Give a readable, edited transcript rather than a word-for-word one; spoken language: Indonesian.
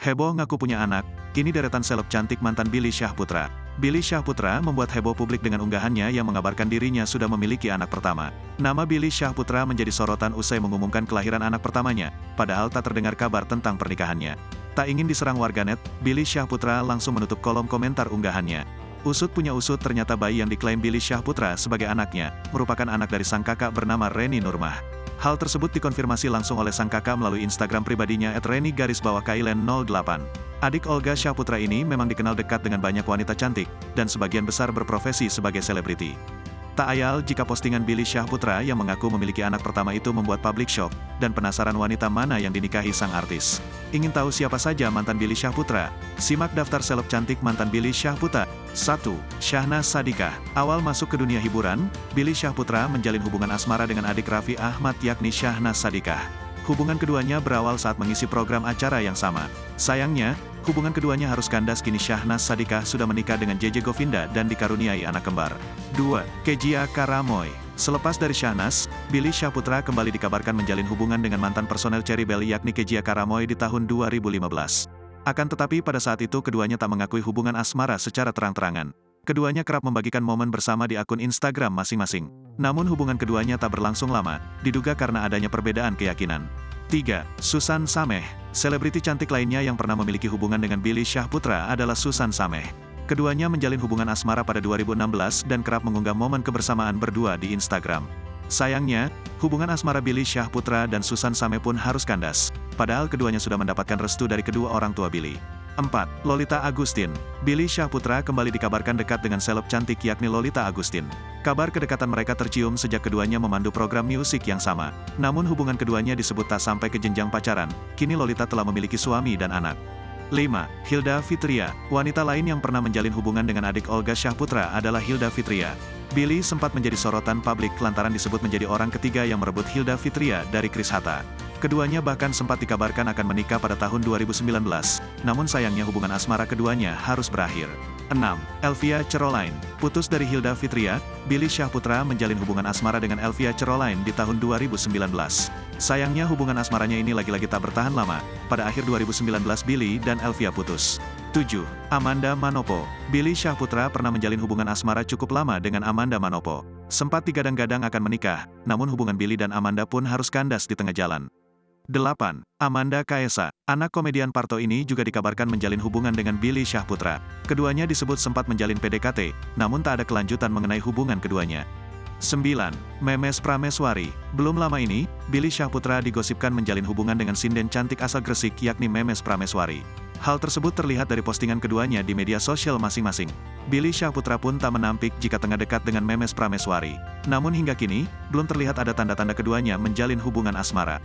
Heboh ngaku punya anak, kini deretan seleb cantik mantan Billy Syahputra. Billy Syahputra membuat heboh publik dengan unggahannya yang mengabarkan dirinya sudah memiliki anak pertama. Nama Billy Syahputra menjadi sorotan usai mengumumkan kelahiran anak pertamanya, padahal tak terdengar kabar tentang pernikahannya. Tak ingin diserang warganet, Billy Syahputra langsung menutup kolom komentar unggahannya. Usut punya usut, ternyata bayi yang diklaim Billy Syahputra sebagai anaknya, merupakan anak dari sang kakak bernama Reni Nurmah. Hal tersebut dikonfirmasi langsung oleh sang kakak melalui Instagram pribadinya @reni_kailen08. Adik Olga Syahputra ini memang dikenal dekat dengan banyak wanita cantik, dan sebagian besar berprofesi sebagai selebriti. Tak ayal jika postingan Billy Syahputra yang mengaku memiliki anak pertama itu membuat publik syok, dan penasaran wanita mana yang dinikahi sang artis. Ingin tahu siapa saja mantan Billy Syahputra? Simak daftar seleb cantik mantan Billy Syahputra. 1. Syahnaz Sadiqah. Awal masuk ke dunia hiburan, Billy Syahputra menjalin hubungan asmara dengan adik Raffi Ahmad yakni Syahnaz Sadiqah. Hubungan keduanya berawal saat mengisi program acara yang sama. Sayangnya, hubungan keduanya harus kandas kini Syahnaz Sadiqah sudah menikah dengan JJ Govinda dan dikaruniai anak kembar. 2. Kezia Karamoy. Selepas dari Syahnaz, Billy Syahputra kembali dikabarkan menjalin hubungan dengan mantan personel Cherry Bell yakni Kezia Karamoy di tahun 2015. Akan tetapi pada saat itu keduanya tak mengakui hubungan asmara secara terang-terangan. Keduanya kerap membagikan momen bersama di akun Instagram masing-masing. Namun hubungan keduanya tak berlangsung lama, diduga karena adanya perbedaan keyakinan. 3. Susan Sameh. Selebriti cantik lainnya yang pernah memiliki hubungan dengan Billy Syahputra adalah Susan Sameh. Keduanya menjalin hubungan asmara pada 2016 dan kerap mengunggah momen kebersamaan berdua di Instagram. Sayangnya, hubungan asmara Billy Syahputra dan Susan Sameh pun harus kandas, padahal keduanya sudah mendapatkan restu dari kedua orang tua Billy. 4. Lolita Agustin. Billy Syahputra kembali dikabarkan dekat dengan seleb cantik yakni Lolita Agustin. Kabar kedekatan mereka tercium sejak keduanya memandu program musik yang sama. Namun hubungan keduanya disebut tak sampai ke jenjang pacaran, kini Lolita telah memiliki suami dan anak. 5. Hilda Fitria. Wanita lain yang pernah menjalin hubungan dengan adik Olga Syahputra adalah Hilda Fitria. Billy sempat menjadi sorotan publik lantaran disebut menjadi orang ketiga yang merebut Hilda Fitria dari Chris Hatta. Keduanya bahkan sempat dikabarkan akan menikah pada tahun 2019, namun sayangnya hubungan asmara keduanya harus berakhir. 6. Elvia Caroline. Putus dari Hilda Fitria, Billy Syahputra menjalin hubungan asmara dengan Elvia Caroline di tahun 2019. Sayangnya hubungan asmaranya ini lagi-lagi tak bertahan lama, pada akhir 2019 Billy dan Elvia putus. 7. Amanda Manopo. Billy Syahputra pernah menjalin hubungan asmara cukup lama dengan Amanda Manopo. Sempat digadang-gadang akan menikah, namun hubungan Billy dan Amanda pun harus kandas di tengah jalan. 8. Amanda Kaesa. Anak komedian Parto ini juga dikabarkan menjalin hubungan dengan Billy Syahputra. Keduanya disebut sempat menjalin PDKT, namun tak ada kelanjutan mengenai hubungan keduanya. 9. Memes Prameswari. Belum lama ini, Billy Syahputra digosipkan menjalin hubungan dengan sinden cantik asal Gresik yakni Memes Prameswari. Hal tersebut terlihat dari postingan keduanya di media sosial masing-masing. Billy Syahputra pun tak menampik jika tengah dekat dengan Memes Prameswari. Namun hingga kini, belum terlihat ada tanda-tanda keduanya menjalin hubungan asmara.